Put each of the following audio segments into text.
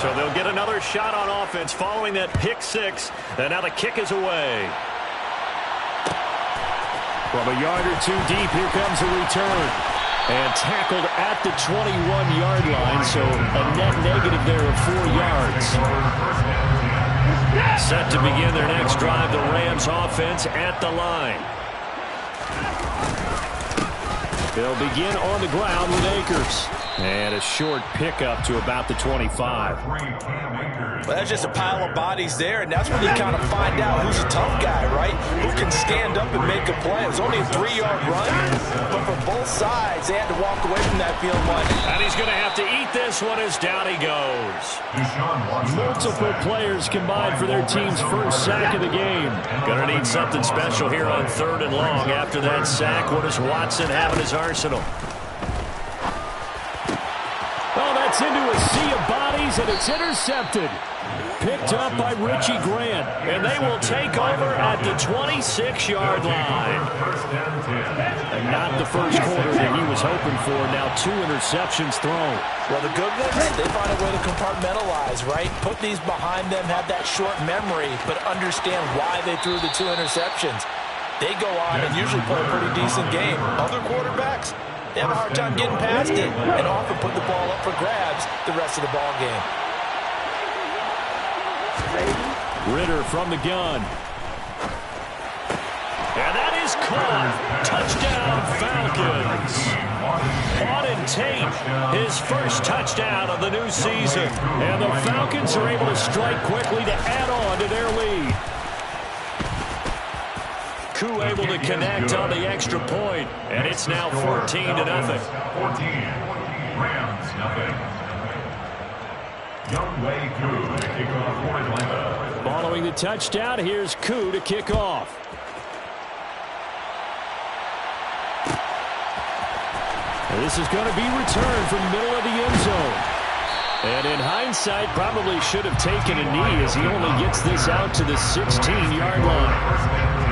So they'll get another shot on offense following that pick six. And now the kick is away. From a yard or two deep, here comes a return. And tackled at the 21-yard line, so a net negative there of 4 yards. Set to begin their next drive, the Rams offense at the line. They'll begin on the ground with Akers. And a short pickup to about the 25. Well, that's just a pile of bodies there, and that's when you kind of find out who's a tough guy, right? Who can stand up and make a play. It was only a 3-yard run, but for both sides, they had to walk away from that field much. And he's going to have to eat this one as down he goes. Multiple players combined for their team's first sack of the game. Going to need something special here on 3rd and long. After that sack, what does Watson have in his arsenal? Oh, that's into a sea of bodies, and it's intercepted. Picked up by Richie Grant, and they will take over at the 26-yard line. And not the first quarter that he was hoping for. Now 2 interceptions thrown. Well, the good ones, they find a way to compartmentalize, right? Put these behind them, have that short memory, but understand why they threw the 2 interceptions. They go on and usually play a pretty decent game. Other quarterbacks, they have a hard time getting past it and often put the ball up for grabs the rest of the ball game. Ritter from the gun. And that is caught. Touchdown, Falcons. Auden Tate, his first touchdown of the new season. And the Falcons are able to strike quickly to add on to their lead. Koo able to connect on the extra point, and it's now 14-0. 14, Rams, nothing. Following the touchdown, here's Koo to kick off. And this is going to be returned from the middle of the end zone. And in hindsight, probably should have taken a knee as he only gets this out to the 16-yard line.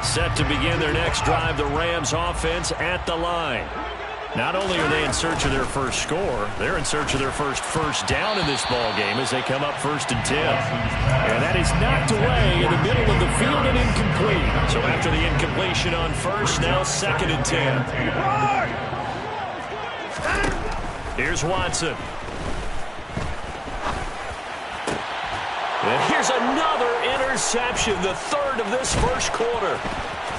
Set to begin their next drive, the Rams offense at the line. Not only are they in search of their first score, they're in search of their first down in this ball game as they come up 1st and 10. And that is knocked away in the middle of the field and incomplete. So after the incompletion on first, now 2nd and 10. Here's Watson. And here's another interception, the 3rd of this first quarter.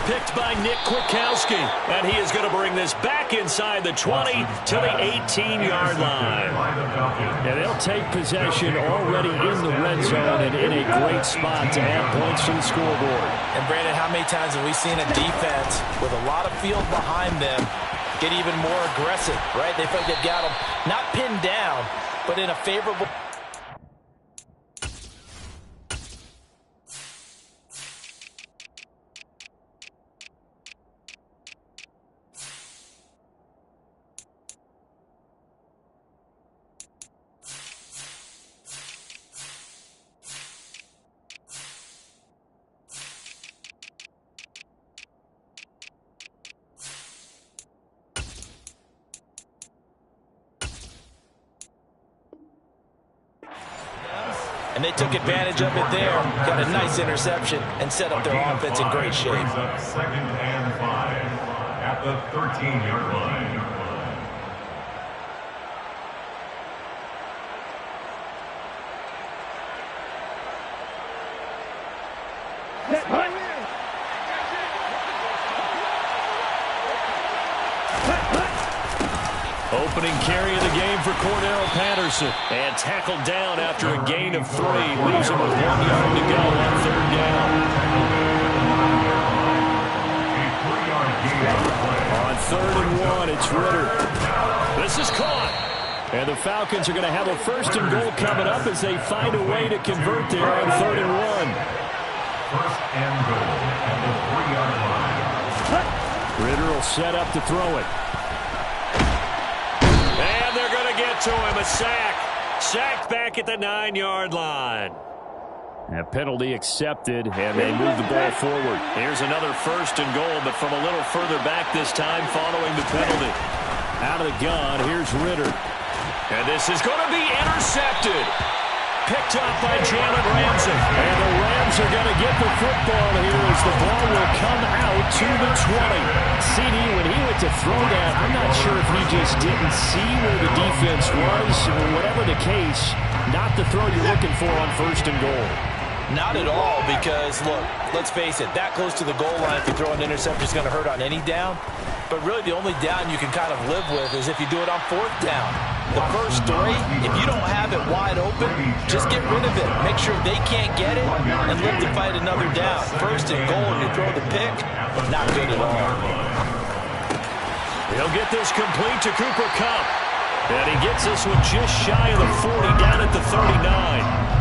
Picked by Nick Kwiatkowski. And he is going to bring this back inside the 20 to the 18-yard line. And they'll take possession already in the red zone and in a great spot to add points to the scoreboard. And Brandon, how many times have we seen a defense with a lot of field behind them get even more aggressive, right? They feel like they've got them not pinned down, but in a favorable... And they took advantage of it there. Got a nice interception and set up their offense in great shape. 2nd and 5 at the 13-yard line. Opening carry of the game for Cordero Patterson. And tackled down after a gain of 3. Leaves him with 1 yard to go on 3rd down. On 3rd and 1, it's Ritter. This is caught. And the Falcons are going to have a 1st and goal coming up as they find a way to convert there on 3rd and 1. 1st and goal at the 3-yard line. Ritter will set up to throw it. And they're going to get to him, a sack. Sacked back at the 9-yard line. A penalty accepted, and they move the ball forward. Here's another 1st and goal, but from a little further back this time following the penalty. Out of the gun, here's Ritter. And this is going to be intercepted. Picked up by Jalen Ramsey. And the Rams are going to get the football here as the ball will come out to the 20. CD, when he went to throw that, I'm not sure if he just didn't see where the defense was. Whatever the case, not the throw you're looking for on 1st and goal. Not at all, because, look, let's face it, that close to the goal line, if you throw an interception, is going to hurt on any down. But really, the only down you can kind of live with is if you do it on 4th down. The first 3, if you don't have it wide open, just get rid of it. Make sure they can't get it and live to fight another down. 1st and goal, and you throw the pick, not good at all. He'll get this complete to Cooper Kupp. And he gets this one just shy of the 40, down at the 39.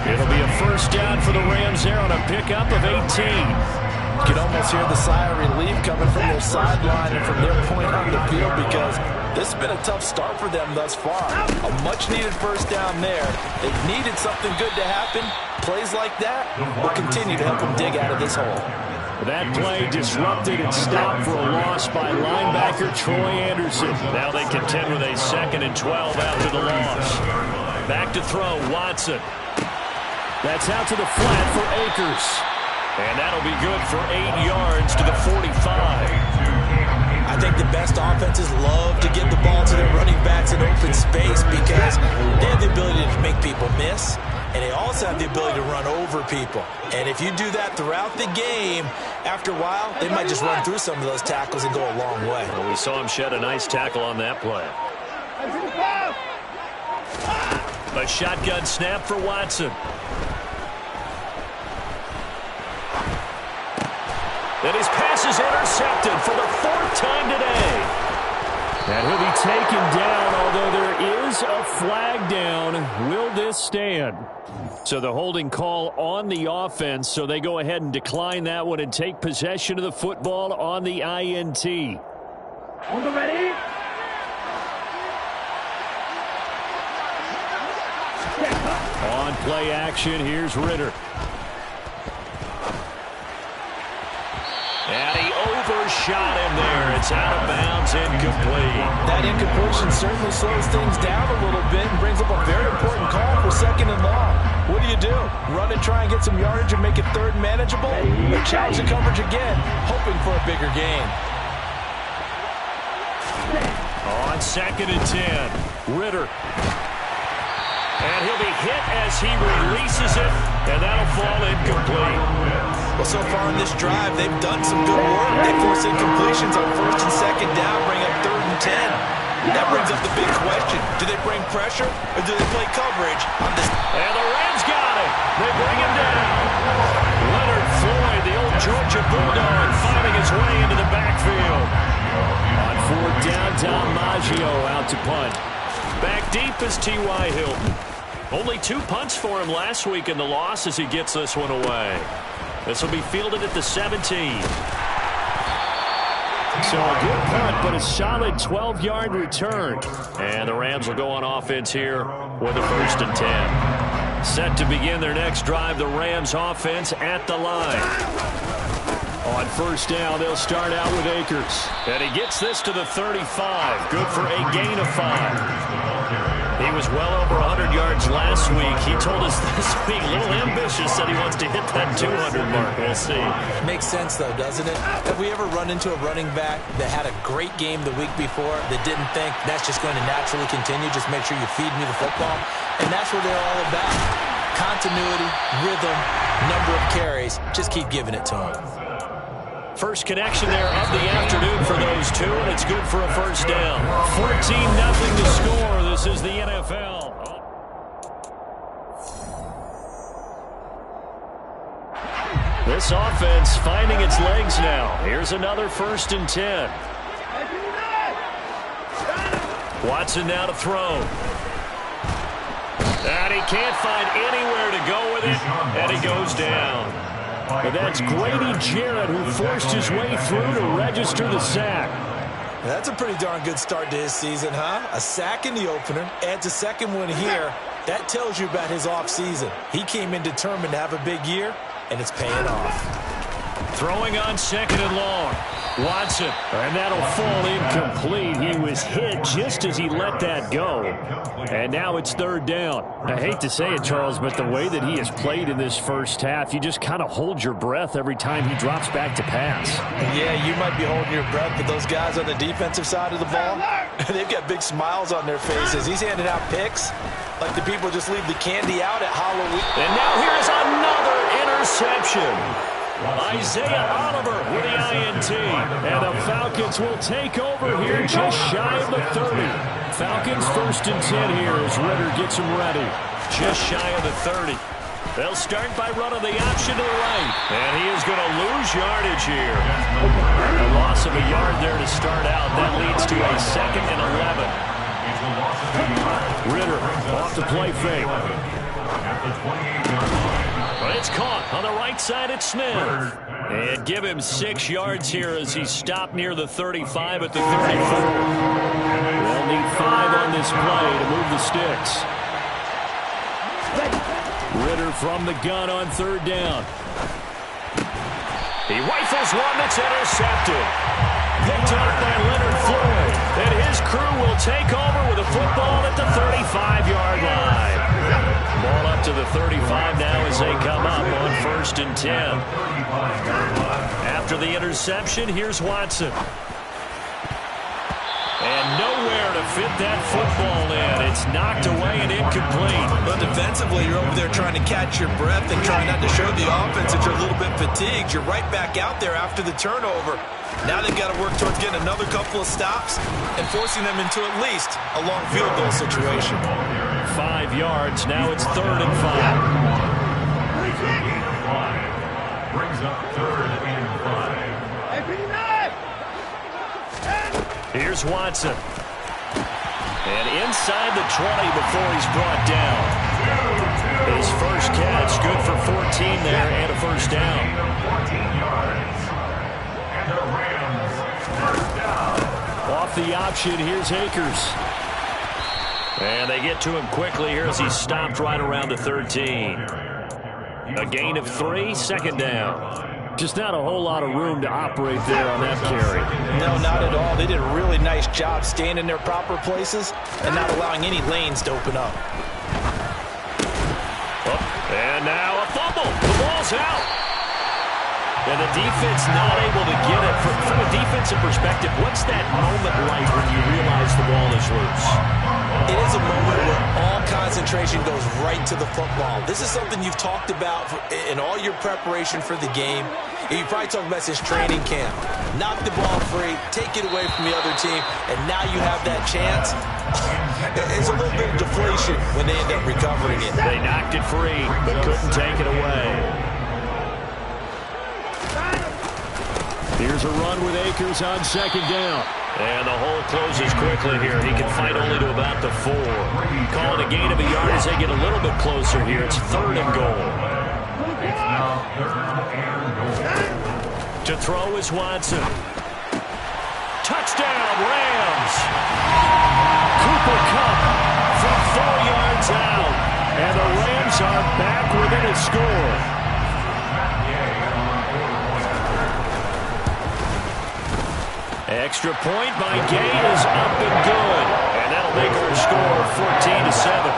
It'll be a 1st down for the Rams there on a pickup of 18. You can almost hear the sigh of relief coming from their sideline and from their point on the field, because this has been a tough start for them thus far. A much-needed 1st down there. They've needed something good to happen. Plays like that will continue to help them dig out of this hole. That play disrupted and stopped for a loss by linebacker Troy Anderson. Now they contend with a 2nd and 12 after the loss. Back to throw, Watson. That's out to the flat for Akers. And that'll be good for 8 yards to the 45. I think the best offenses love to get the ball to their running backs in open space because they have the ability to make people miss, and they also have the ability to run over people. And if you do that throughout the game, after a while, they might just run through some of those tackles and go a long way. Well, we saw him shed a nice tackle on that play. A shotgun snap for Watson. And his pass is intercepted for the 4th time today. And he'll be taken down, although there is a flag down. Will this stand? So the holding call on the offense, so they go ahead and decline that one and take possession of the football on the INT. On the ready? On play action, here's Ritter. And he overshot him there. It's out of bounds, incomplete. That incompletion certainly slows things down a little bit and brings up a very important call for 2nd and long. What do? Run and try and get some yardage and make it 3rd manageable? Or challenge the coverage again, hoping for a bigger gain. On 2nd and 10, Ritter. And he'll be hit as he releases it, and that'll fall incomplete. Well, so far in this drive, they've done some good work. They force incompletions on 1st and 2nd down, bring up 3rd and 10. That brings up the big question. Do they bring pressure, or do they play coverage on this? And the Rams got it. They bring him down. Leonard Floyd, the old Georgia Bulldog, finding his way into the backfield. On 4th down, Tom Maggio out to punt. Back deep is T.Y. Hilton. Only 2 punts for him last week in the loss as he gets this one away. This will be fielded at the 17. So a good punt, but a solid 12-yard return. And the Rams will go on offense here with a 1st and 10. Set to begin their next drive, the Rams offense at the line. On 1st down, they'll start out with Akers. And he gets this to the 35. Good for a gain of 5. He was well over 100 yards last week. He told us this week, a little ambitious, said he wants to hit that 200 mark. We'll see. Makes sense, though, doesn't it? Have we ever run into a running back that had a great game the week before that didn't think that's just going to naturally continue? Just make sure you feed me the football. And that's what they're all about. Continuity, rhythm, number of carries. Just keep giving it to them. First connection there of the afternoon for those two, and it's good for a 1st down. 14-0 to score. This is the NFL. This offense finding its legs now. Here's another 1st and 10. Watson now to throw. And he can't find anywhere to go with it, and he goes down. But that's Grady Jarrett who forced his way through to register the sack. That's a pretty darn good start to his season, huh? A sack in the opener, adds a 2nd one here. That tells you about his offseason. He came in determined to have a big year, and it's paying off. Throwing on 2nd and long. Watson, and that'll fall incomplete. He was hit just as he let that go. And now it's 3rd down. I hate to say it, Charles, but the way that he has played in this first half, you just kind of hold your breath every time he drops back to pass. Yeah, you might be holding your breath, but those guys on the defensive side of the ball, they've got big smiles on their faces. He's handing out picks like the people just leave the candy out at Halloween. And now here's another interception. Isaiah Oliver with the INT. And the Falcons will take over here just shy of the 30. Falcons 1st and 10 here as Ritter gets them ready. Just shy of the 30. They'll start by running the option to the right. And he is going to lose yardage here. A loss of a yard there to start out. That leads to a 2nd and 11. Ritter off the play fake. But it's caught on the right side at Smith. And give him 6 yards here as he's stopped near the 35 at the 34. They'll need 5 on this play to move the sticks. Ritter from the gun on 3rd down. He rifles one that's intercepted. Picked up by Leonard Floyd. And his crew will take over with a football at the 35-yard line. Ball up to the 35 now as they come up on 1st and 10. After the interception, here's Watson. And nowhere to fit that football in. It's knocked away and incomplete. But defensively, you're over there trying to catch your breath and trying not to show the offense that you're a little bit fatigued. You're right back out there after the turnover. Now they've got to work towards getting another couple of stops and forcing them into at least a long field goal situation. 5 yards. Now it's 3rd and 5. Brings up 3rd and 5. Here's Watson. And inside the 20 before he's brought down. His first catch, good for 14 there and a 1st down. 14 yards. And the Rams, 1st down. Off the option, here's Akers. And they get to him quickly here as he's stopped right around the 13. A gain of 3, 2nd down. Just not a whole lot of room to operate there on that carry. No, not at all. They did a really nice job staying in their proper places and not allowing any lanes to open up. Oh, and now a fumble. The ball's out. And the defense not able to get it. From a defensive perspective, what's that moment like when you realize the ball is loose? It is a moment where all concentration goes right to the football. This is something you've talked about in all your preparation for the game. You probably talked about since training camp. Knock the ball free, take it away from the other team, and now you have that chance. It's a little bit of deflation when they end up recovering it. They knocked it free, but couldn't take it away. Here's a run with Akers on 2nd down. And the hole closes quickly here. He can fight only to about the 4. Calling a gain of a yard as they get a little bit closer here. It's 3rd and goal. It's now 3rd and goal. To throw is Watson. Touchdown, Rams. Cooper Kupp From 4 yards out. and the Rams are back within a score. Extra point by Gay is up and good. And that'll make our score 14-7.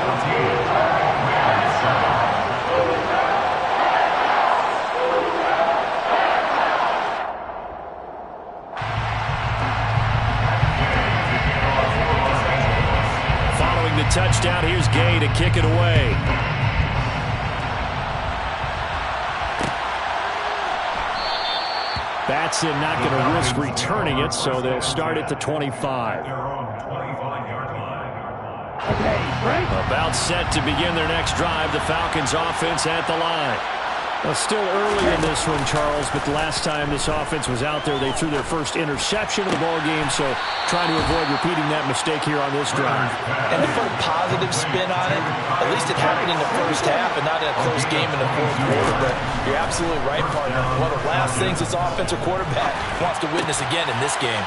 Following the touchdown, here's Gay to kick it away. Batson not going to risk returning it, so they'll start at the 25. About set to begin their next drive. The Falcons offense at the line. Well, still early in this one, Charles, but the last time this offense was out there, they threw their first interception of the ball game, so trying to avoid repeating that mistake here on this drive. And to put a positive spin on it, at least it happened in the first half and not in a close game in the fourth quarter, but you're absolutely right, partner. One of the last things this offensive quarterback wants to witness again in this game.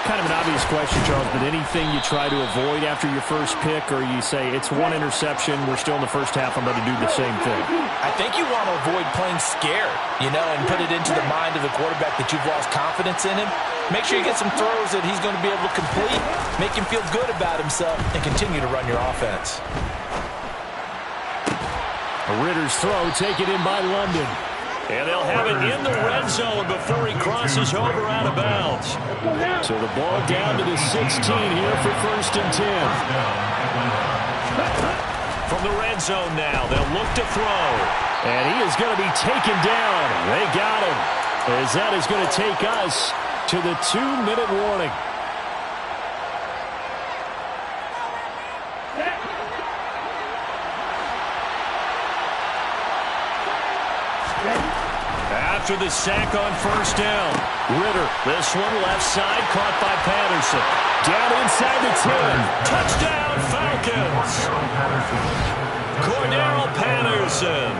Kind of an obvious question, Charles, but anything you try to avoid after your first pick, or you say it's one interception, we're still in the first half, I'm going to do the same thing? I think you want to avoid playing scared, and put it into the mind of the quarterback that you've lost confidence in him. Make sure you get some throws that he's going to be able to complete, make him feel good about himself, and continue to run your offense. Ritter's throw taken in by London. And they'll have it in the red zone before he crosses over out of bounds. So the ball down to the 16 here for 1st and 10. From the red zone now, they'll look to throw. And he is going to be taken down. They got him. As that is going to take us to the 2-minute warning. After the sack on 1st down, Ritter, this one left side, caught by Patterson. Down inside the 10. Touchdown, Falcons. Cordero Patterson,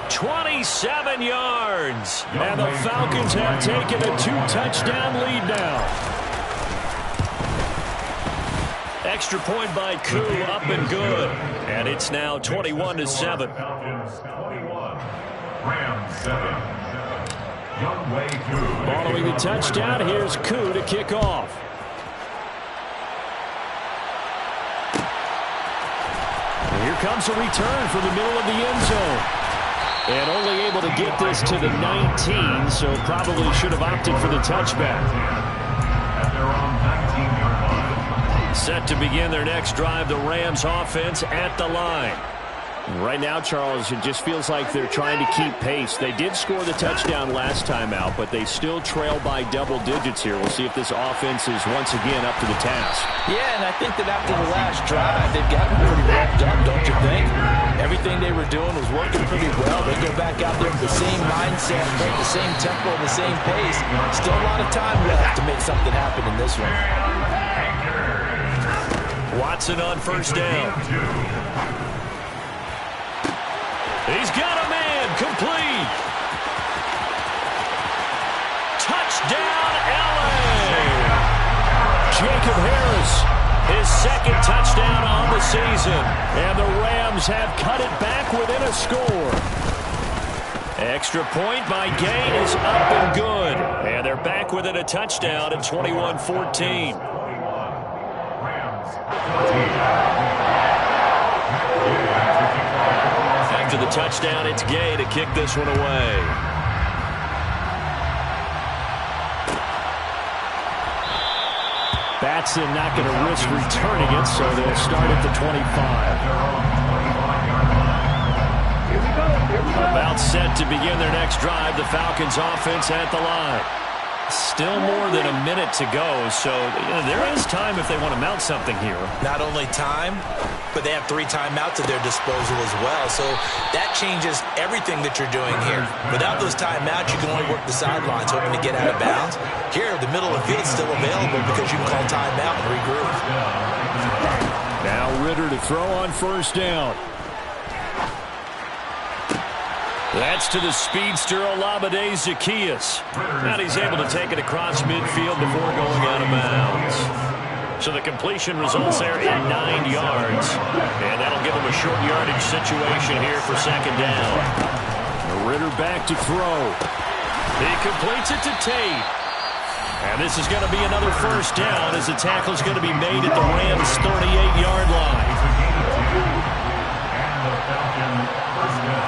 27 yards. And the Falcons have taken a 2-touchdown lead now. Extra point by Koo, up and good. And it's now 21-7. Falcons 21, Rams 7. Following the touchdown, here's Koo to kick off. And here comes a return from the middle of the end zone. And only able to get this to the 19, so probably should have opted for the touchback. At their own 19-yard line. Set to begin their next drive, the Rams offense at the line. Right now, Charles, it just feels like they're trying to keep pace. They did score the touchdown last time out, but they still trail by double digits here. We'll see if this offense is once again up to the task. Yeah, and I think that after the last drive, they've gotten pretty wrapped up, don't you think? Everything they were doing was working pretty well. They go back out there with the same mindset, the same tempo, the same pace. Still a lot of time left to make something happen in this one. Watson on 1st down. He's got a man, complete. Touchdown, LA. Jacob Harris, his 2nd touchdown on the season. And the Rams have cut it back within a score. Extra point by Gain is up and good. And they're back within a touchdown at 21-14. After the touchdown, it's Gay to kick this one away. Batson not going to risk returning it, so they'll start at the 25. About set to begin their next drive, the Falcons offense at the line. Still more than a minute to go, so there is time if they want to mount something here. Not only time, but they have 3 timeouts at their disposal as well, so that changes everything that you're doing here. Without those timeouts, you can only work the sidelines, hoping to get out of bounds. Here, the middle of the field is still available because you can call timeout and regroup. Now Ritter to throw on 1st down. That's to the speedster Olamide Zaccheaus. And he's able to take it across midfield before going out of bounds. So the completion results there at 9 yards. And that'll give him a short yardage situation here for 2nd down. Ritter back to throw. He completes it to Tate. And this is going to be another 1st down as the tackle is going to be made at the Rams' 38-yard line. And the Falcons 1st down.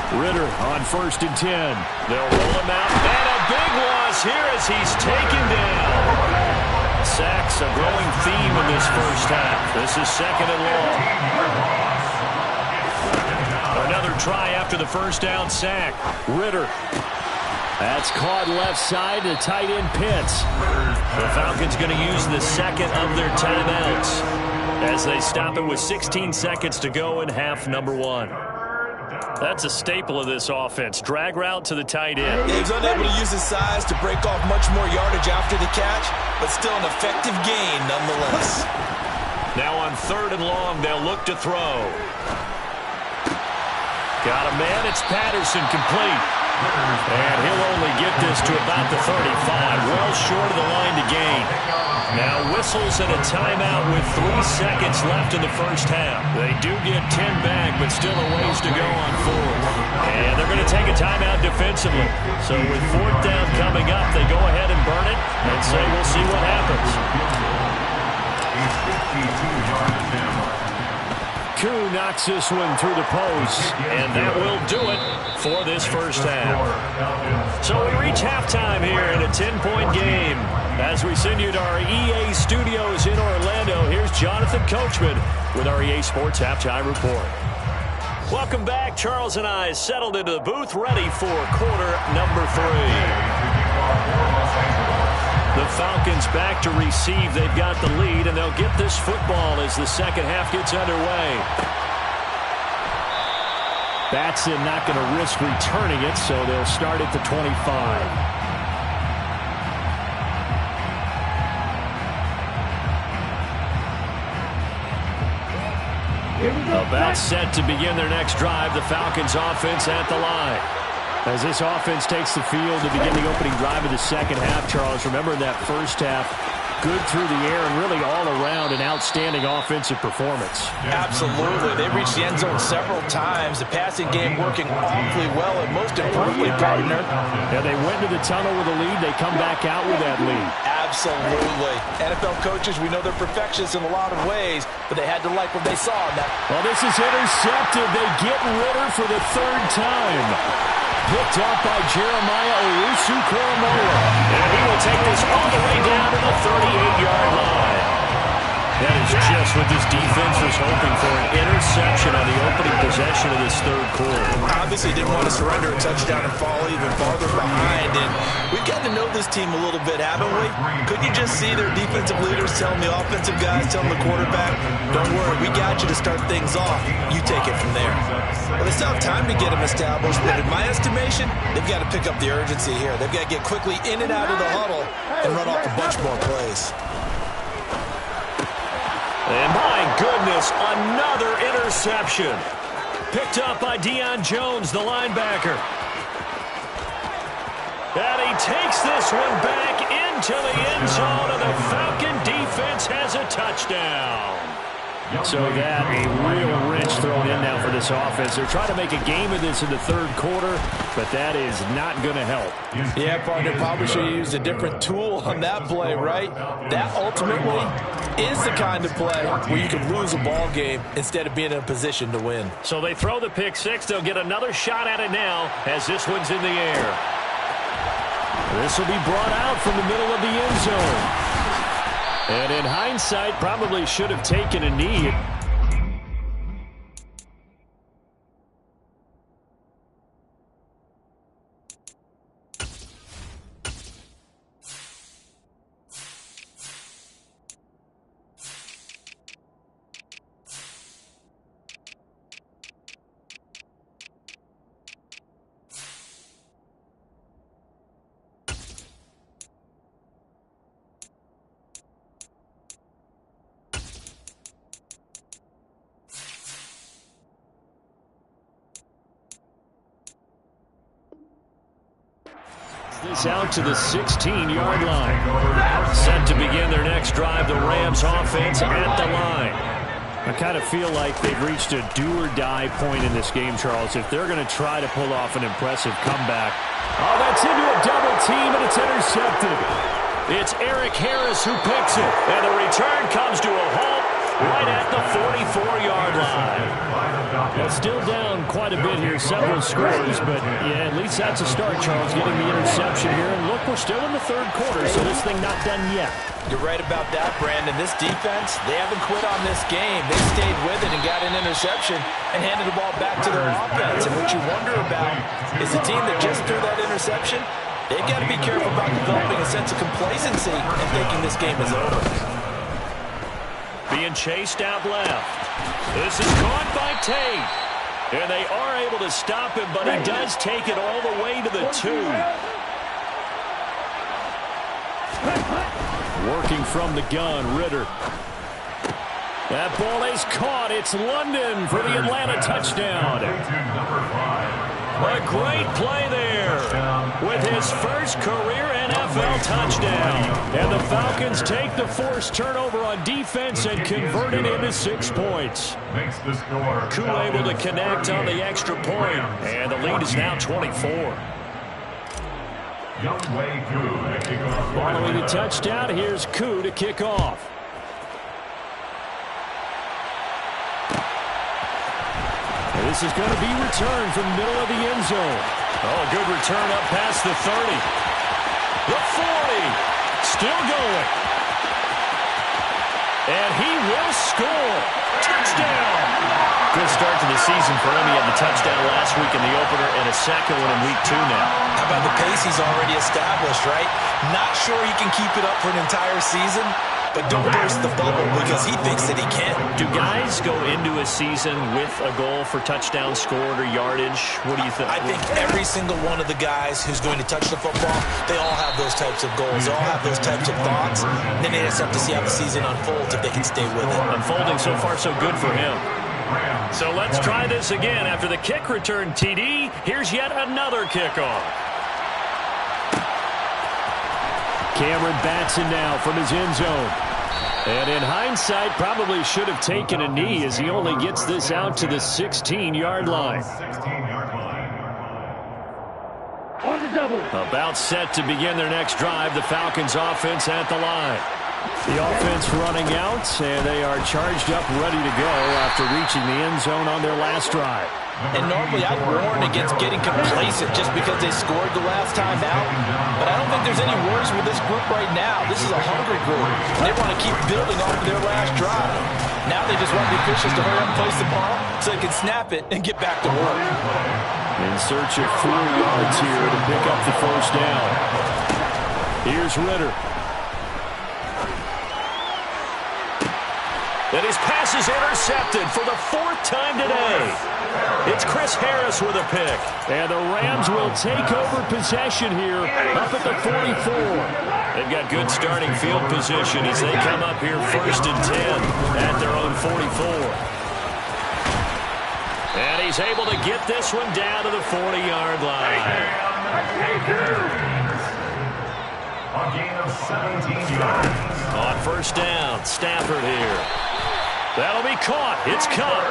Ritter on 1st and 10. They'll roll him out. And a big loss here as he's taken down. Sacks a growing theme in this first half. This is 2nd and long. Another try after the 1st down sack. Ritter. That's caught left side to tight end Pitts. The Falcons going to use the 2nd of their timeouts as they stop it with 16 seconds to go in half number 1. That's a staple of this offense. Drag route to the tight end. He's unable to use his size to break off much more yardage after the catch, but still an effective gain nonetheless. Now on 3rd and long, they'll look to throw. Got a man. It's Patterson, complete. And he'll only get this to about the 35, well short of the line to gain. Now whistles and a timeout with 3 seconds left in the first half. They do get 10 back, but still a ways to go on fourth. And they're going to take a timeout defensively. So with fourth down coming up, they go ahead and burn it and say we'll see what happens. Koo knocks this one through the post, and that will do it for this first half. So we reach halftime here in a 10-point game. As we send you to our EA studios in Orlando, here's Jonathan Coachman with our EA Sports Halftime Report. Welcome back. Charles and I settled into the booth, ready for quarter number 3. The Falcons back to receive. They've got the lead, and they'll get this football as the second half gets underway. Batson not going to risk returning it, so they'll start at the 25. About set to begin their next drive. The Falcons offense at the line. As this offense takes the field to begin the opening drive of the second half, Charles, remember in that first half, good through the air and really all around an outstanding offensive performance. Absolutely. They reached the end zone several times. The passing game working awfully well, and most importantly, partner. Yeah, they went to the tunnel with a lead. They come back out with that lead. Absolutely. NFL coaches, we know they're perfectionists in a lot of ways, but they had to like what they saw in that. Well, this is intercepted. They get Ritter for the third time. Picked up by Jeremiah Owusu-Koramoah. And he will take this all the way down to the 38-yard line. That is just what this defense was hoping for, an interception on the opening possession of this third quarter. Obviously didn't want to surrender a touchdown and fall even farther behind. And we've gotten to know this team a little bit, haven't we? Couldn't you just see their defensive leaders telling the offensive guys, telling the quarterback, don't worry, we got you to start things off. You take it from there. Well, they still have time to get them established, but in my estimation, they've got to pick up the urgency here. They've got to get quickly in and out of the huddle and run off a bunch more plays. And my goodness, another interception. Picked up by Deion Jones, the linebacker. And he takes this one back into the end zone, and the Falcon defense has a touchdown. So that a real wrench thrown in now for this offense. They're trying to make a game of this in the third quarter, but that is not going to help. Yeah, partner, probably should have used a different tool on that play, right? That ultimately is the kind of play where you can lose a ball game instead of being in a position to win. So they throw the pick six. They'll get another shot at it now as this one's in the air. This will be brought out from the middle of the end zone. And in hindsight, probably should have taken a knee. This out to the 16-yard line. Set to begin their next drive, the Rams offense at the line. I kind of feel like they've reached a do-or-die point in this game, Charles. If they're going to try to pull off an impressive comeback. Oh, that's into a double team, and it's intercepted. It's Eric Harris who picks it, and the return comes to a halt right at the 44-yard line. Well, still down quite a bit here, several scores, but yeah, at least that's a start, Charles, getting the interception here. And look, we're still in the third quarter, so this thing not done yet. You're right about that, Brandon. This defense, they haven't quit on this game. They stayed with it and got an interception and handed the ball back to their offense. And what you wonder about is the team that just threw that interception, they've got to be careful about developing a sense of complacency and thinking this game is over. Being chased out left. This is caught by Tate. And they are able to stop him, but he does take it all the way to the 2. Working from the gun, Ritter. That ball is caught. It's London for the Atlanta touchdown. A great play there with his first career NFL touchdown. And the Falcons take the forced turnover on defense and convert it into 6 points. Makes the score. Koo able to connect on the extra point, and the lead is now 24. Following the touchdown, here's Koo to kick off. And this is going to be returned from the middle of the end zone. Oh, good return up past the 30. The 40. Still going. And he will score. Touchdown. Good start to the season for him. He had the touchdown last week in the opener and a second one in week 2 now. How about the pace he's already established, right? Not sure he can keep it up for an entire season, but don't burst the bubble because he thinks that he can. Do guys go into a season with a goal for touchdown scored or yardage? What do you think? I think every single one of the guys who's going to touch the football, they all have those types of goals. They all have those types of thoughts. Then they just have to see how the season unfolds if they can stay with it. Unfolding so far so good for him. So let's try this again. After the kick return TD, here's yet another kickoff. Cameron Batson now from his end zone. And in hindsight, probably should have taken a knee as he only gets this out to the 16-yard line. On the double. About set to begin their next drive, the Falcons offense at the line. The offense running out, and they are charged up, ready to go after reaching the end zone on their last drive. And normally I'd warn against getting complacent just because they scored the last time out. But I don't think there's any worries with this group right now. This is a hungry group. They want to keep building off of their last drive. Now they just want the officials to hurry up and place the ball so they can snap it and get back to work. In search of 4 yards here to pick up the first down. Here's Ritter. And his pass is intercepted for the 4th time today. It's Chris Harris with a pick. And the Rams will take over possession here up at the 44. They've got good starting field position as they come up here 1st and 10 at their own 44. And he's able to get this one down to the 40-yard line. A gain of 17 yards. On 1st down, Stafford here. That'll be caught. It's caught.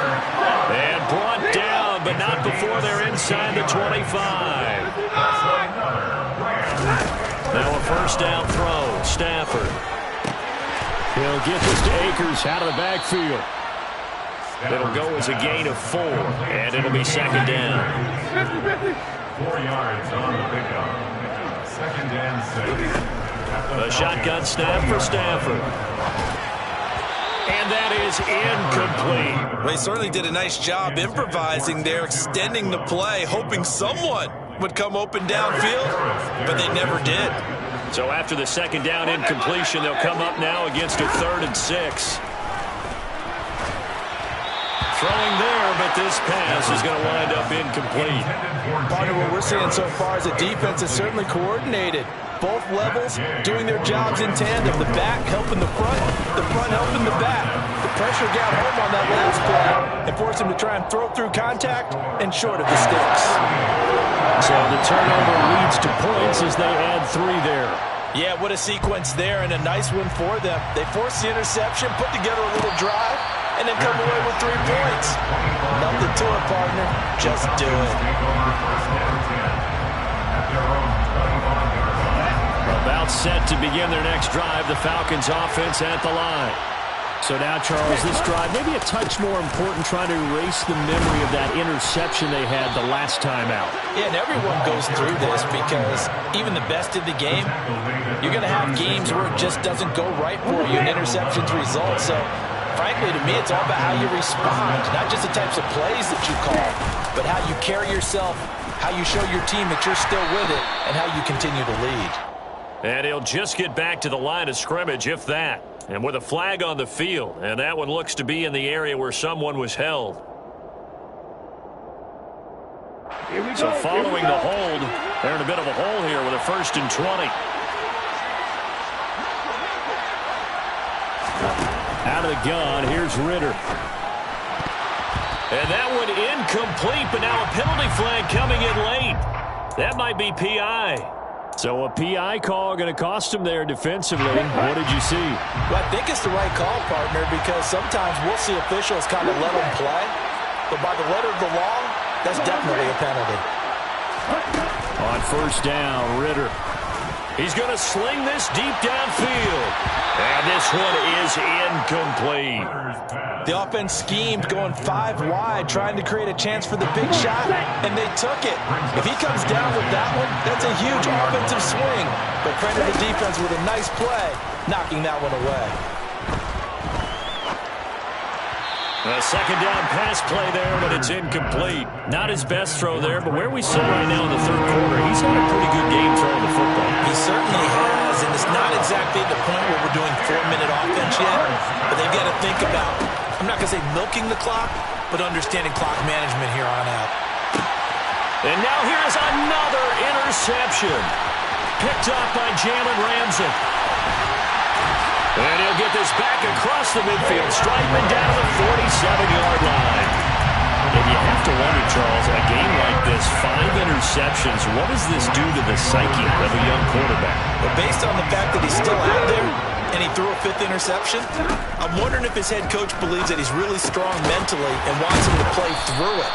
And brought down, but not before they're inside the 25. Now a 1st down throw. Stafford. He'll get this to Akers out of the backfield. It'll go as a gain of 4, and it'll be 2nd down. 4 yards on the pickup. 2nd and 6. A shotgun snap for Stafford. And that is incomplete. Well, he certainly did a nice job improvising there, extending the play, hoping someone would come open downfield, but they never did. So after the 2nd down incompletion, they'll come up now against a 3rd and 6. Throwing there, but this pass is going to wind up incomplete. Part of what we're seeing so far is the defense is certainly coordinated. Both levels doing their jobs in tandem. The back helping the front helping the back. The pressure got home on that last play and forced him to try and throw through contact and short of the sticks. So the turnover leads to points as they add 3 there. Yeah, what a sequence there and a nice one for them. They forced the interception, put together a little drive, and then come away with 3 points. Nothing to it, partner. Just do it. About set to begin their next drive, the Falcons offense at the line. So now, Charles, this drive maybe a touch more important, trying to erase the memory of that interception they had the last time out. Yeah, and everyone goes through this because even the best in the game, you're going to have games where it just doesn't go right for you and interceptions result. So, frankly, to me, it's all about how you respond, not just the types of plays that you call, but how you carry yourself, how you show your team that you're still with it, and how you continue to lead. And he'll just get back to the line of scrimmage, if that. And with a flag on the field, and that one looks to be in the area where someone was held. So following the hold, they're in a bit of a hole here with a 1st and 20. Out of the gun, here's Ritter. And that one incomplete, but now a penalty flag coming in late. That might be PI. So a PI call going to cost him there defensively. What did you see? Well, I think it's the right call, partner, because sometimes we'll see officials kind of let them play. But by the letter of the law, that's definitely a penalty. On first down, Ritter. He's going to sling this deep downfield. And this one is incomplete. The offense schemed going 5 wide, trying to create a chance for the big shot, and they took it. If he comes down with that one, that's a huge offensive swing. But credit the defense with a nice play, knocking that one away. A second down pass play there, but it's incomplete. Not his best throw there, but where we sit right now in the third quarter, he's had a pretty good game throwing the football. He certainly has, and it's not exactly the point where we're doing 4-minute offense yet, but they've got to think about, I'm not going to say milking the clock, but understanding clock management here on out. And now here is another interception. Picked off by Jalen Ramsey. And he'll get this back across the midfield, Strikeman down to the 47-yard line. And you have to wonder, Charles, a game like this, 5 interceptions, what does this do to the psyche of a young quarterback? But based on the fact that he's still out there and he threw a 5th interception, I'm wondering if his head coach believes that he's really strong mentally and wants him to play through it.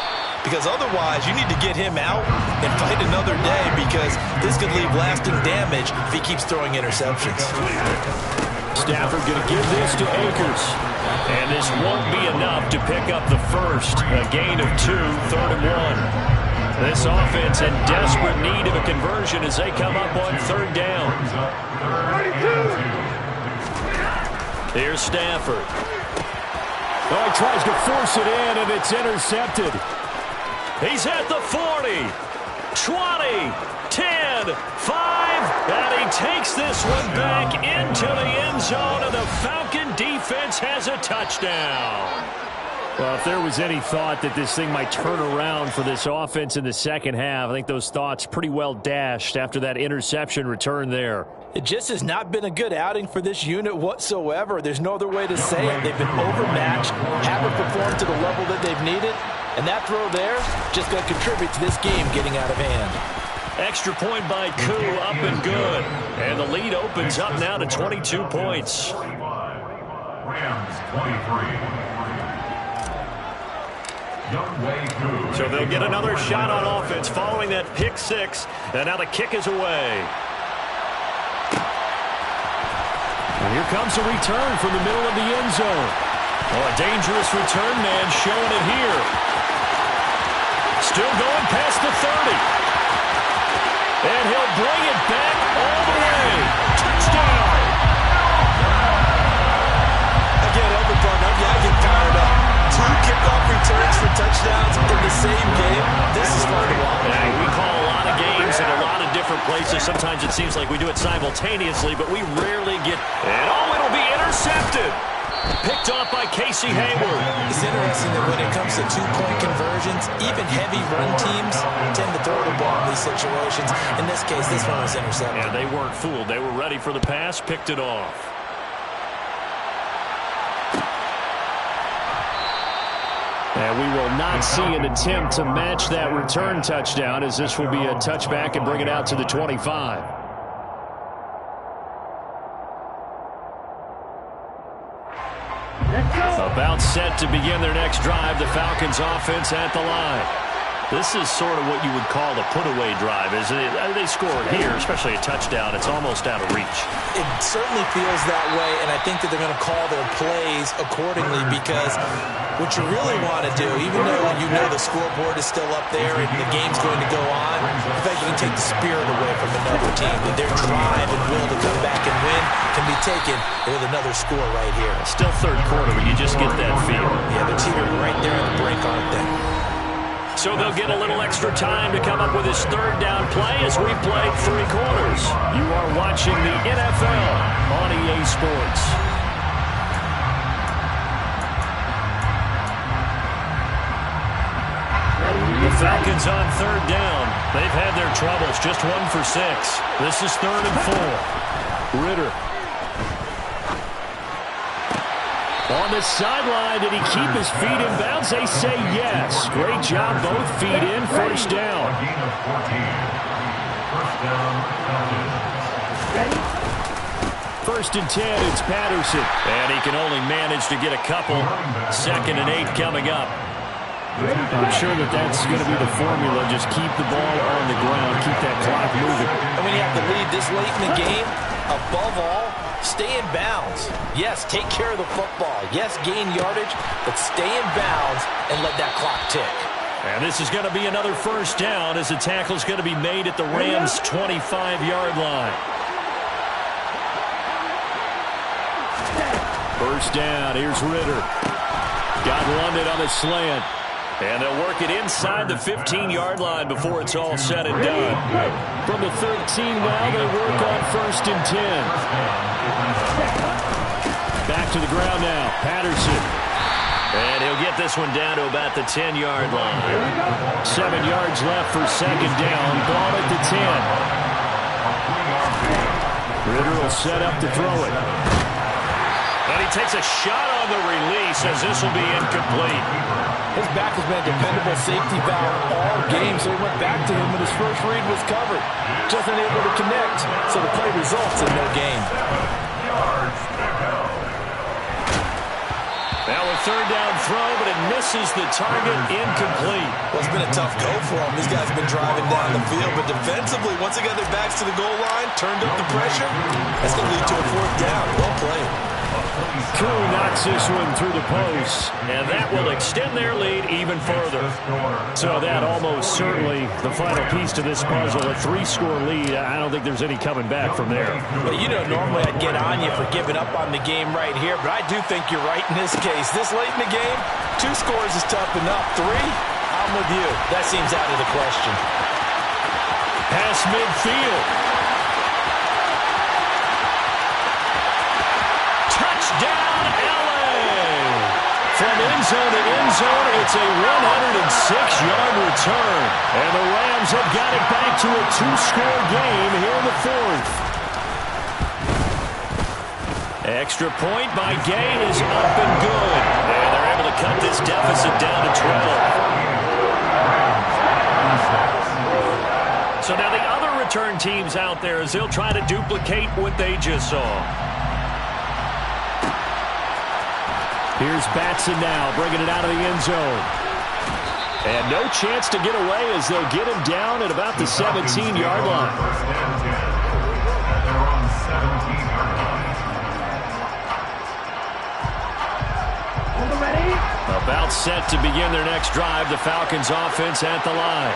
Because otherwise, you need to get him out and fight another day, because this could leave lasting damage if he keeps throwing interceptions. Stafford going to give this to Akers. And this won't be enough to pick up the first. A gain of 2, 3rd and 1. This offense in desperate need of a conversion as they come up on 3rd down. Here's Stafford. Oh, he tries to force it in, and it's intercepted. He's at the 40, 20, 10, 5, and he takes this one back into the end zone, and the Falcon defense has a touchdown. Well, if there was any thought that this thing might turn around for this offense in the second half, I think those thoughts pretty well dashed after that interception return there. It just has not been a good outing for this unit whatsoever. There's no other way to say it. They've been overmatched, haven't performed to the level that they've needed, and that throw there just going to contribute to this game getting out of hand. Extra point by Koo, up and good. And the lead opens up now to 22 points. Rams 23. So they'll get another shot on offense following that pick 6. And now the kick is away. And here comes a return from the middle of the end zone. Oh, a dangerous return man showing it here. Still going past the 30. And he'll bring it back all the way. Touchdown. Again, yeah, I get fired up. 2 kickoff returns for touchdowns in the same game. This is fun to watch. Yeah, we call a lot of games in a lot of different places. Sometimes it seems like we do it simultaneously, but we rarely get... And it'll be intercepted. Picked off by Casey Hayward. It's interesting that when it comes to 2-point conversions, even heavy run teams tend to throw the ball in these situations. In this case, this one was intercepted. Yeah, they weren't fooled. They were ready for the pass, picked it off. And we will not see an attempt to match that return touchdown, as this will be a touchback and bring it out to the 25. About set to begin their next drive, the Falcons offense at the line. This is sort of what you would call a put-away drive, isn't it? They scored here, especially a touchdown. It's almost out of reach. It certainly feels that way, and I think that they're going to call their plays accordingly, because what you really want to do, even though you know the scoreboard is still up there and the game's going to go on, in fact, you can take the spirit away from another team. And their drive and will to come back and win can be taken with another score right here. Still third quarter, but you just get that feel. Yeah, the team are right there on the break, aren't they? So they'll get a little extra time to come up with his 3rd down play as we've played 3 quarters. You are watching the NFL on EA Sports. The Falcons on 3rd down. They've had their troubles, just 1 for 6. This is 3rd and 4. Ritter. On the sideline, did he keep his feet in bounds? They say yes. Great job, both feet in, first down. A gain of 14. First down, Falcons. First and 10, it's Patterson. And he can only manage to get a couple. 2nd and 8 coming up. I'm sure that's going to be the formula. Just keep the ball on the ground. Keep that clock moving. And when you have the lead this late in the game, above all, stay in bounds. Yes, take care of the football. Yes, gain yardage, but stay in bounds and let that clock tick. And this is going to be another first down as the tackle is going to be made at the Rams' 25-yard line. First down, here's Ritter. Got London on the slant. And they'll work it inside the 15-yard line before it's all said and done. From the 13 now, they work on first and 10. Back to the ground now, Patterson. And he'll get this one down to about the 10-yard line. 7 yards left for second down. Ball at the 10. Ritter will set up to throw it. And he takes a shot on the release as this will be incomplete. His back has been a dependable safety valve all game, so he went back to him when his first read was covered. Just unable to connect, so the play results in no gain. Now a third down throw, but it misses the target, incomplete. Well, it's been a tough go for him. These guys have been driving down the field, but defensively, once they got their backs to the goal line, turned up the pressure, that's going to lead to a fourth down. Well played. Koo knocks this one through the post. And that will extend their lead even further. So that almost certainly the final piece to this puzzle, a 3-score lead. I don't think there's any coming back from there. Well, you know, normally I'd get on you for giving up on the game right here, but I do think you're right in this case. This late in the game, 2 scores is tough enough. 3, I'm with you. That seems out of the question. Pass midfield. Touchdown, L.A. From end zone to end zone, it's a 106-yard return. And the Rams have got it back to a 2-score game here in the 4th. Extra point by Gay is up and good. And they're able to cut this deficit down to 12. So now the other return teams out there, as they'll try to duplicate what they just saw. Here's Batson now, bringing it out of the end zone. And no chance to get away as they'll get him down at about the 17-yard line. About set to begin their next drive, the Falcons offense at the line.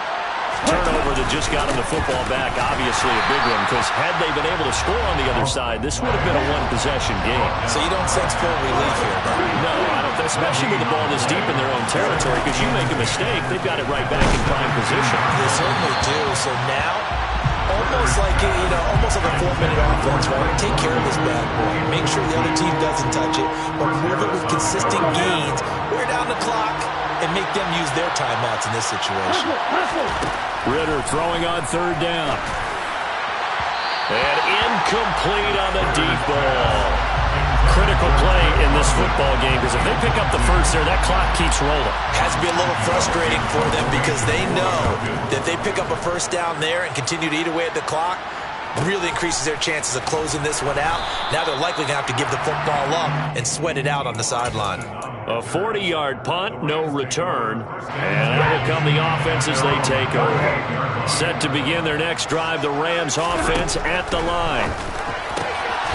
Turnover that just got him the football back, obviously a big one, because had they been able to score on the other side, this would have been a one-possession game. So you don't sense full relief here, though? No, I don't, especially with the ball this deep in their own territory, because you make a mistake, they've got it right back in prime position. They certainly do. So now, almost like a 4-minute offense, right? Take care of this bad boy. Make sure the other team doesn't touch it, but move it with consistent gains. Wear down the clock and make them use their timeouts in this situation. Ritter throwing on third down. And incomplete on the deep ball. Critical play in this football game, because if they pick up the first there, that clock keeps rolling. Has to be a little frustrating for them because they know that if they pick up a first down there and continue to eat away at the clock, really increases their chances of closing this one out. Now they're likely going to have to give the football up and sweat it out on the sideline. A 40-yard punt, no return. And out will come the offense as they take over. Set to begin their next drive, the Rams offense at the line.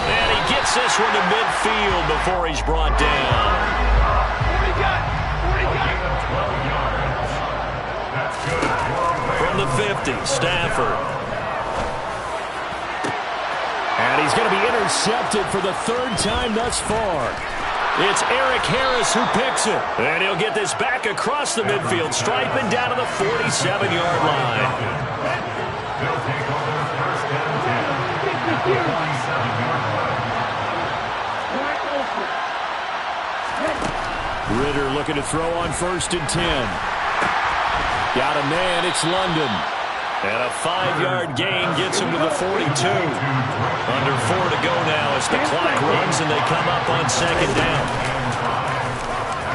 And he gets this one to midfield before he's brought down. From the 50, Stafford. And he's going to be intercepted for the 3rd time thus far. It's Eric Harris who picks it. And he'll get this back across the midfield stripe and down to the 47-yard line. Ritter looking to throw on 1st and 10. Got a man, it's London. And a 5-yard gain gets him to the 42. Under 4 to go now as the clock runs and they come up on 2nd down.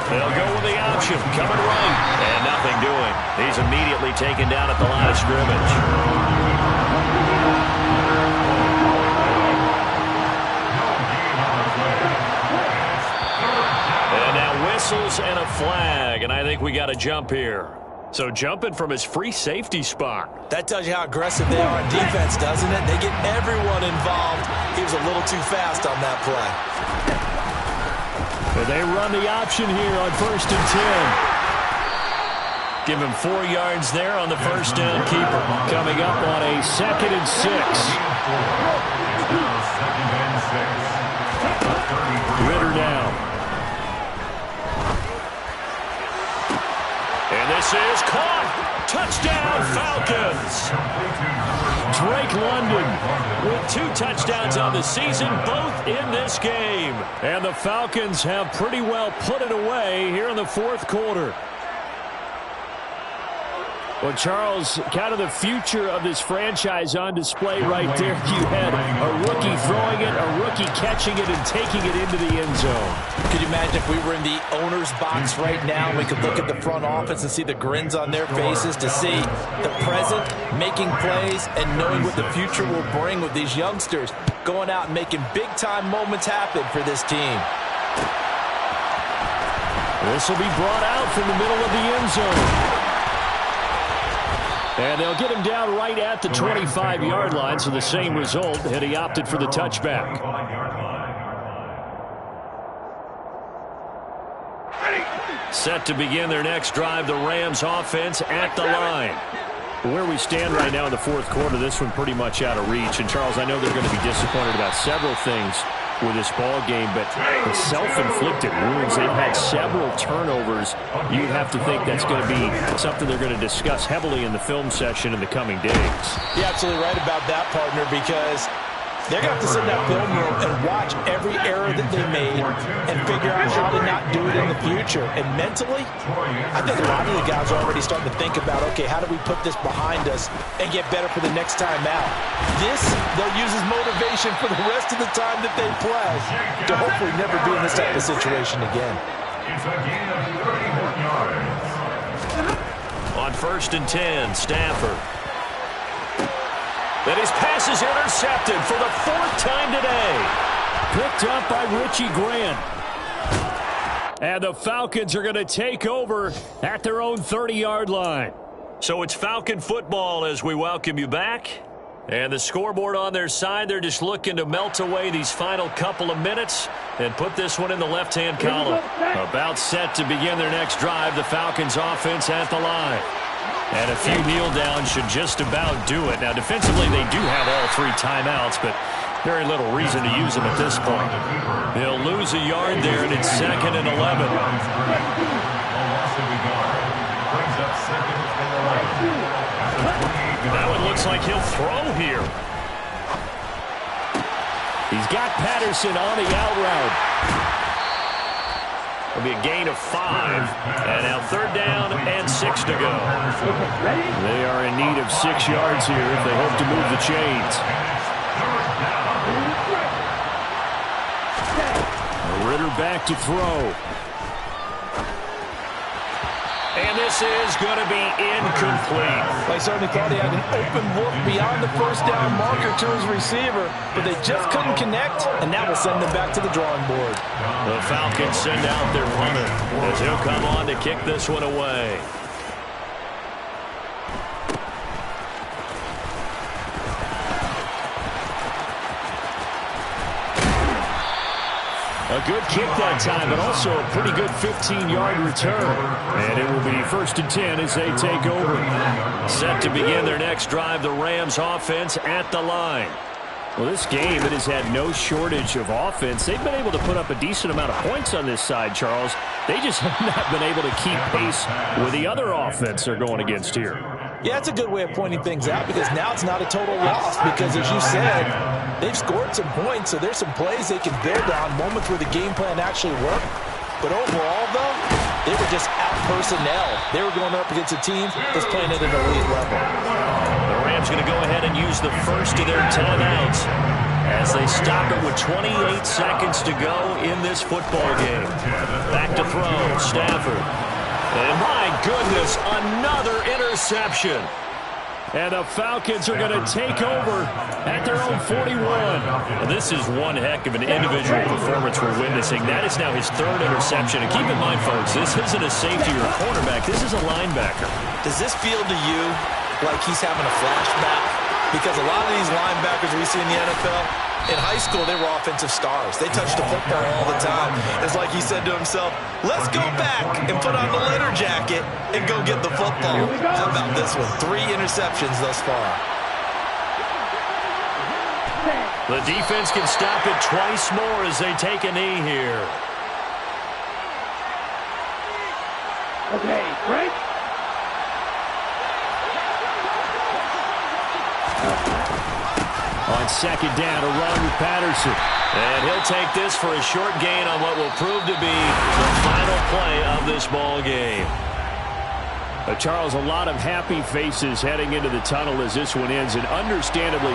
They'll go with the option, coming right, and nothing doing. He's immediately taken down at the line of scrimmage. And now whistles and a flag, and I think we got a jump here. So jumping from his free safety spot. That tells you how aggressive they are on defense, doesn't it? They get everyone involved. He was a little too fast on that play. And they run the option here on 1st and 10. Give him 4 yards there on the first down keeper. Coming up on a 2nd and 6. Ritter down. And this is caught. Touchdown, Falcons. Drake London with 2 touchdowns on the season, both in this game. And the Falcons have pretty well put it away here in the 4th quarter. Well, Charles, kind of the future of this franchise on display right there. You had a rookie throwing it, a rookie catching it, and taking it into the end zone. Could you imagine if we were in the owner's box right now, we could look at the front office and see the grins on their faces, to see the present making plays and knowing what the future will bring with these youngsters going out and making big-time moments happen for this team. This will be brought out from the middle of the end zone. And they'll get him down right at the 25-yard line, so the same result, and he opted for the touchback. Set to begin their next drive, the Rams offense at the line. Where we stand right now in the 4th quarter, this one pretty much out of reach. And, Charles, I know they're going to be disappointed about several things with this ball game, but the self-inflicted wounds, they've had several turnovers. You'd have to think that's going to be something they're going to discuss heavily in the film session in the coming days. You're absolutely right about that, partner, because they're going to have to sit in that film room and watch every error that they made and figure out how to not do it in the future. And mentally, I think a lot of the guys are already starting to think about, okay, how do we put this behind us and get better for the next time out? This, they'll use as motivation for the rest of the time that they play to hopefully never be in this type of situation again. It's a gain of 31 yards. On 1st and 10, Stafford. And his pass is intercepted for the 4th time today. Picked up by Richie Grant. And the Falcons are going to take over at their own 30-yard line. So it's Falcon football as we welcome you back. And the scoreboard on their side, they're just looking to melt away these final couple of minutes and put this one in the left-hand column. About set to begin their next drive, the Falcons offense at the line. And a few kneel downs should just about do it. Now, defensively, they do have all 3 timeouts, but very little reason to use them at this point. They'll lose a yard there, and it's 2nd and 11. That one looks like he'll throw here. He's got Patterson on the out route. It'll be a gain of 5. And now 3rd down and 6 to go. They are in need of 6 yards here if they hope to move the chains. Ritter back to throw. And this is going to be incomplete. I certainly thought he had an open look beyond the 1st down marker to his receiver, but they just couldn't connect, and that will send them back to the drawing board. The Falcons send out their punter as he'll come on to kick this one away. A good kick that time, but also a pretty good 15-yard return. And it will be 1st and 10 as they take over. Set to begin their next drive, the Rams offense at the line. Well, this game, it has had no shortage of offense. They've been able to put up a decent amount of points on this side, Charles. They just have not been able to keep pace with the other offense they're going against here. Yeah, that's a good way of pointing things out, because now it's not a total loss, because as you said, they've scored some points, so there's some plays they can build on, moments where the game plan actually worked. But overall, though, they were just out-personnel. They were going up against a team that's playing at an elite level. The Rams going to go ahead and use the first of their timeouts. as they stop it with 28 seconds to go in this football game. Back to throw, Stafford. And my goodness, another interception. And the Falcons are going to take over at their own 41. Well, this is one heck of an individual performance we're witnessing. That is now his third interception. And keep in mind, folks, this isn't a safety or a cornerback. This is a linebacker. Does this feel to you like he's having a flashback? Because a lot of these linebackers we see in the NFL, in high school, they were offensive stars. They touched the football all the time. It's like he said to himself, let's go back and put on the letter jacket and go get the football. How about this one? 3 interceptions thus far. The defense can stop it twice more as they take a knee here. Okay, break. On second down, a run with Patterson. And he'll take this for a short gain on what will prove to be the final play of this ball game. Charles, a lot of happy faces heading into the tunnel as this one ends, and understandably